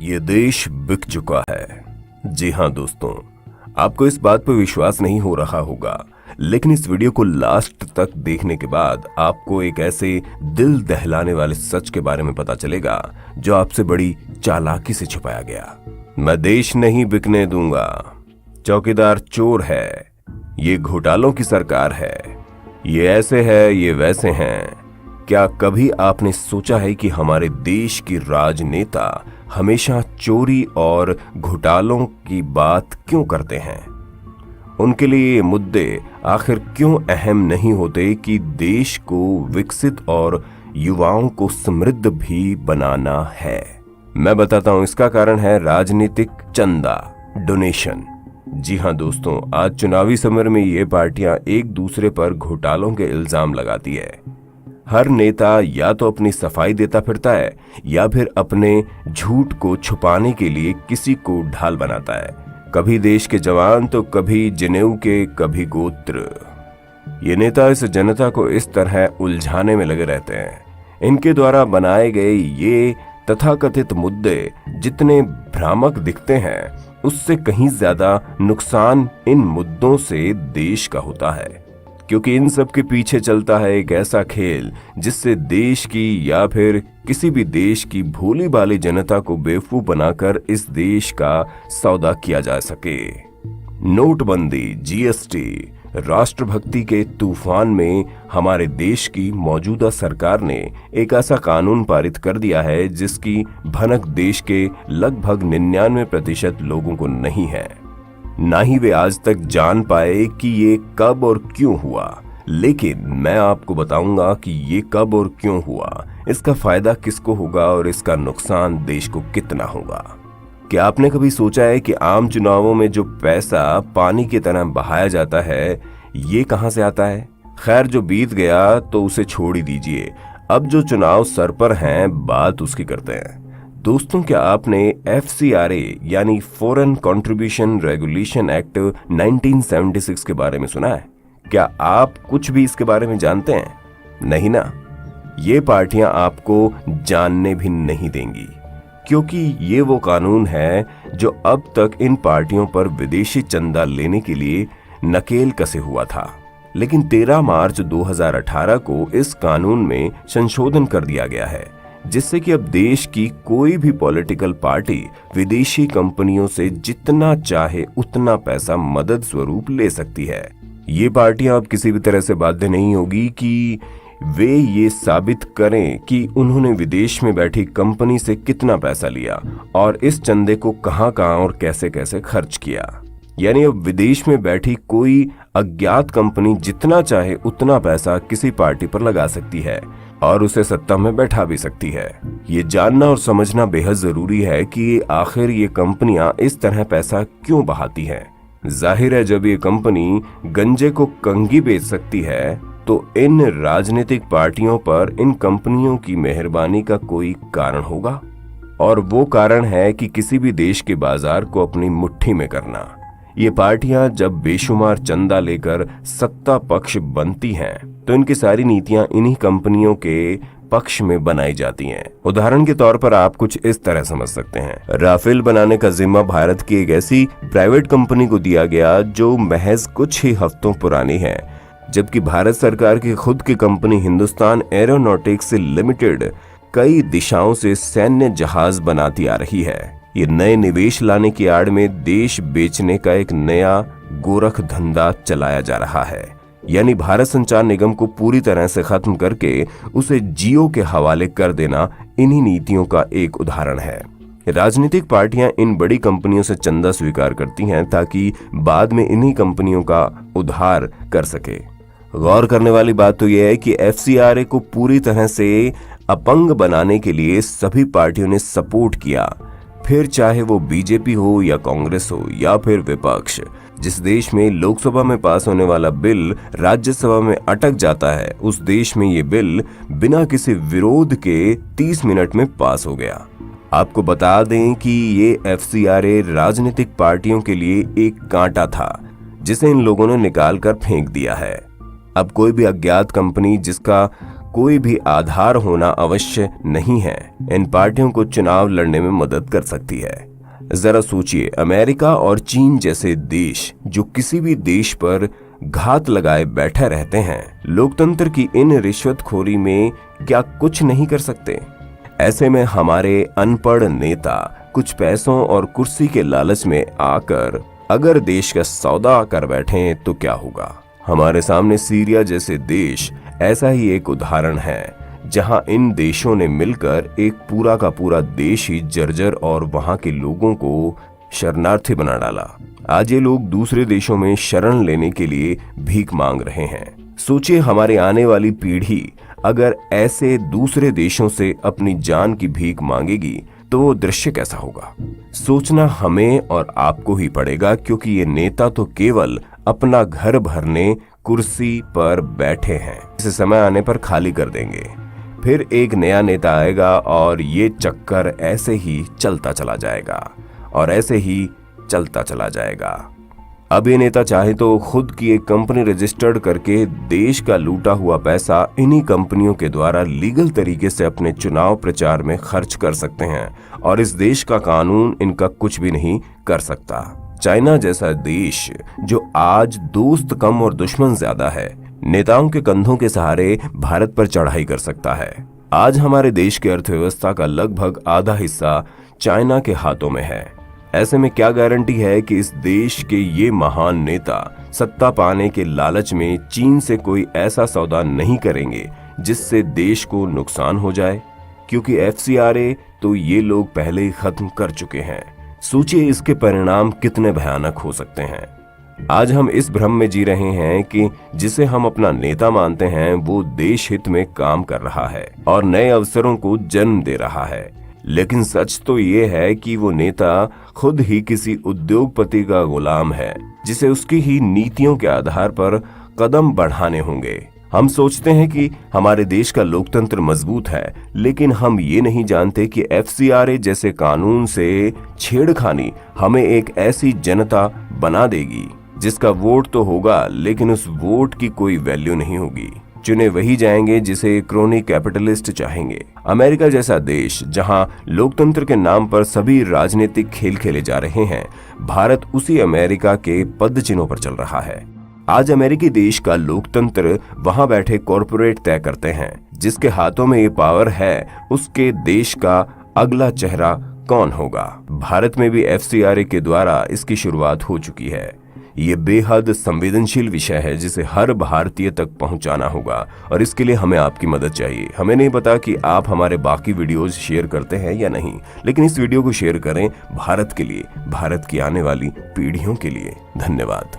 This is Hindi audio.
ये देश बिक चुका है। जी हाँ दोस्तों, आपको इस बात पर विश्वास नहीं हो रहा होगा, लेकिन इस वीडियो को लास्ट तक देखने के बाद आपको एक ऐसे दिल दहलाने वाले सच के बारे में पता चलेगा जो आपसे बड़ी चालाकी से छुपाया गया। मैं देश नहीं बिकने दूंगा। चौकीदार चोर है। ये घोटालों की सरकार है। ये ऐसे है, ये वैसे हैं। क्या कभी आपने सोचा है कि हमारे देश की राजनेता हमेशा चोरी और घोटालों की बात क्यों करते हैं? उनके लिए ये मुद्दे आखिर क्यों अहम नहीं होते कि देश को विकसित और युवाओं को समृद्ध भी बनाना है? मैं बताता हूं, इसका कारण है राजनीतिक चंदा, डोनेशन। जी हाँ दोस्तों, आज चुनावी समर में ये पार्टियां एक दूसरे पर घोटालों के इल्जाम लगाती है। हर नेता या तो अपनी सफाई देता फिरता है या फिर अपने झूठ को छुपाने के लिए किसी को ढाल बनाता है। कभी देश के जवान तो कभी जनेऊ के, कभी गोत्र। ये नेता इस जनता को इस तरह उलझाने में लगे रहते हैं। इनके द्वारा बनाए गए ये तथाकथित मुद्दे जितने भ्रामक दिखते हैं, उससे कहीं ज्यादा नुकसान इन मुद्दों से देश का होता है, क्योंकि इन सब के पीछे चलता है एक ऐसा खेल जिससे देश की या फिर किसी भी देश की भोली भाली जनता को बेवकूफ बनाकर इस देश का सौदा किया जा सके। नोटबंदी, जीएसटी, राष्ट्रभक्ति के तूफान में हमारे देश की मौजूदा सरकार ने एक ऐसा कानून पारित कर दिया है जिसकी भनक देश के लगभग 99% लोगों को नहीं है। ना ही वे आज तक जान पाए कि ये कब और क्यों हुआ। लेकिन मैं आपको बताऊंगा कि ये कब और क्यों हुआ, इसका फायदा किसको होगा और इसका नुकसान देश को कितना होगा। क्या आपने कभी सोचा है कि आम चुनावों में जो पैसा पानी की तरह बहाया जाता है, ये कहां से आता है? खैर, जो बीत गया तो उसे छोड़ ही दीजिए। अब जो चुनाव सर पर हैं, बात उसकी करते हैं। दोस्तों, क्या आपने FCRA यानी फॉरेन कंट्रीब्यूशन रेगुलेशन एक्ट 1976 के बारे में सुना है? क्या आप कुछ भी इसके बारे में जानते हैं? नहीं ना। ये पार्टियां आपको जानने भी नहीं देंगी, क्योंकि ये वो कानून है जो अब तक इन पार्टियों पर विदेशी चंदा लेने के लिए नकेल कसे हुआ था। लेकिन 13 मार्च 2018 को इस कानून में संशोधन कर दिया गया है, जिससे कि अब देश की कोई भी पॉलिटिकल पार्टी विदेशी कंपनियों से जितना चाहे उतना पैसा मदद स्वरूप ले सकती है। ये पार्टियां अब किसी भी तरह से बाध्य नहीं होगी कि वे ये साबित करें कि उन्होंने विदेश में बैठी कंपनी से कितना पैसा लिया और इस चंदे को कहां-कहां और कैसे-कैसे खर्च किया। यानी अब विदेश में बैठी कोई अज्ञात कंपनी जितना चाहे उतना पैसा किसी पार्टी पर लगा सकती है और उसे सत्ता में बैठा भी सकती है। ये जानना और समझना बेहद जरूरी है कि आखिर ये कंपनियां इस तरह पैसा क्यों बहाती हैं। जाहिर है, जब ये कंपनी गंजे को कंघी बेच सकती है तो इन राजनीतिक पार्टियों पर इन कंपनियों की मेहरबानी का कोई कारण होगा, और वो कारण है कि किसी भी देश के बाजार को अपनी मुट्ठी में करना। ये पार्टियां जब बेशुमार चंदा लेकर सत्ता पक्ष बनती हैं तो इनकी सारी नीतियां इन्हीं कंपनियों के पक्ष में बनाई जाती हैं। उदाहरण के तौर पर आप कुछ इस तरह समझ सकते हैं। राफेल बनाने का जिम्मा भारत की एक ऐसी प्राइवेट कंपनी को दिया गया जो महज कुछ ही हफ्तों पुरानी है, जबकि भारत सरकार की खुद की कंपनी हिंदुस्तान एरोनॉटिक्स लिमिटेड कई दिशाओं से सैन्य जहाज बनाती आ रही है। ये नए निवेश लाने की आड़ में देश बेचने का एक नया गोरख धंधा चलाया जा रहा है। यानी भारत संचार निगम को पूरी तरह से खत्म करके उसे जियो के हवाले कर देना इन्हीं नीतियों का एक उदाहरण है। राजनीतिक पार्टियां इन बड़ी कंपनियों से चंदा स्वीकार करती हैं ताकि बाद में इन्हीं कंपनियों का उद्धार कर सके। गौर करने वाली बात तो यह है कि FCRA को पूरी तरह से अपंग बनाने के लिए सभी पार्टियों ने सपोर्ट किया, फिर चाहे वो बीजेपी हो या कांग्रेस हो या फिर विपक्ष। जिस देश में लोकसभा में पास होने वाला बिल राज्यसभा में अटक जाता है, उस देश में ये बिल बिना किसी विरोध के 30 मिनट में पास हो गया। आपको बता दें कि ये FCRA राजनीतिक पार्टियों के लिए एक कांटा था जिसे इन लोगों ने निकाल कर फेंक दिया है। अब कोई भी अज्ञात कंपनी जिसका कोई भी आधार होना अवश्य नहीं है इन पार्टियों को चुनाव लड़ने में मदद कर सकती है। जरा सोचिए, अमेरिका और चीन जैसे देश जो किसी भी देश पर घात लगाए बैठे रहते हैं, लोकतंत्र की इन रिश्वतखोरी में क्या कुछ नहीं कर सकते? ऐसे में हमारे अनपढ़ नेता कुछ पैसों और कुर्सी के लालच में आकर अगर देश का सौदा कर बैठे तो क्या होगा? हमारे सामने सीरिया जैसे देश ऐसा ही एक उदाहरण है, जहां इन देशों ने मिलकर एक पूरा का पूरा देश ही जर्जर और वहां के लोगों को शरणार्थी बना डाला। आज ये लोग दूसरे देशों में शरण लेने के लिए भीख मांग रहे हैं। सोचिए, हमारी आने वाली पीढ़ी अगर ऐसे दूसरे देशों से अपनी जान की भीख मांगेगी तो वो दृश्य कैसा होगा? सोचना हमें और आपको ही पड़ेगा, क्योंकि ये नेता तो केवल अपना घर भरने कुर्सी पर बैठे हैं। इसे समय आने पर खाली कर देंगे, फिर एक नया नेता आएगा और ये चक्कर ऐसे ही चलता चला जाएगा और ऐसे ही चलता चला जाएगा। अब ये नेता चाहे तो खुद की एक कंपनी रजिस्टर्ड करके देश का लूटा हुआ पैसा इन्हीं कंपनियों के द्वारा लीगल तरीके से अपने चुनाव प्रचार में खर्च कर सकते हैं और इस देश का कानून इनका कुछ भी नहीं कर सकता। चाइना जैसा देश जो आज दोस्त कम और दुश्मन ज्यादा है, नेताओं के कंधों के सहारे भारत पर चढ़ाई कर सकता है। आज हमारे देश की अर्थव्यवस्था का लगभग आधा हिस्सा चाइना के हाथों में है। ऐसे में क्या गारंटी है कि इस देश के ये महान नेता सत्ता पाने के लालच में चीन से कोई ऐसा सौदा नहीं करेंगे जिससे देश को नुकसान हो जाए? क्योंकि FCRA तो ये लोग पहले ही खत्म कर चुके हैं। सोचिए इसके परिणाम कितने भयानक हो सकते हैं। आज हम इस भ्रम में जी रहे हैं कि जिसे हम अपना नेता मानते हैं वो देश हित में काम कर रहा है और नए अवसरों को जन्म दे रहा है, लेकिन सच तो ये है कि वो नेता खुद ही किसी उद्योगपति का गुलाम है जिसे उसकी ही नीतियों के आधार पर कदम बढ़ाने होंगे। हम सोचते हैं कि हमारे देश का लोकतंत्र मजबूत है, लेकिन हम ये नहीं जानते कि FCRA जैसे कानून से छेड़खानी हमें एक ऐसी जनता बना देगी जिसका वोट तो होगा लेकिन उस वोट की कोई वैल्यू नहीं होगी। चुने वही जाएंगे जिसे क्रोनी कैपिटलिस्ट चाहेंगे। अमेरिका जैसा देश जहां लोकतंत्र के नाम पर सभी राजनीतिक खेल खेले जा रहे हैं, भारत उसी अमेरिका के पदचिन्हों पर चल रहा है। आज अमेरिकी देश का लोकतंत्र वहां बैठे कॉरपोरेट तय करते हैं। जिसके हाथों में ये पावर है उसके देश का अगला चेहरा कौन होगा? भारत में भी FCRA के द्वारा इसकी शुरुआत हो चुकी है। ये बेहद संवेदनशील विषय है जिसे हर भारतीय तक पहुंचाना होगा और इसके लिए हमें आपकी मदद चाहिए। हमें नहीं पता कि आप हमारे बाकी वीडियोस शेयर करते हैं या नहीं, लेकिन इस वीडियो को शेयर करें भारत के लिए, भारत की आने वाली पीढ़ियों के लिए। धन्यवाद।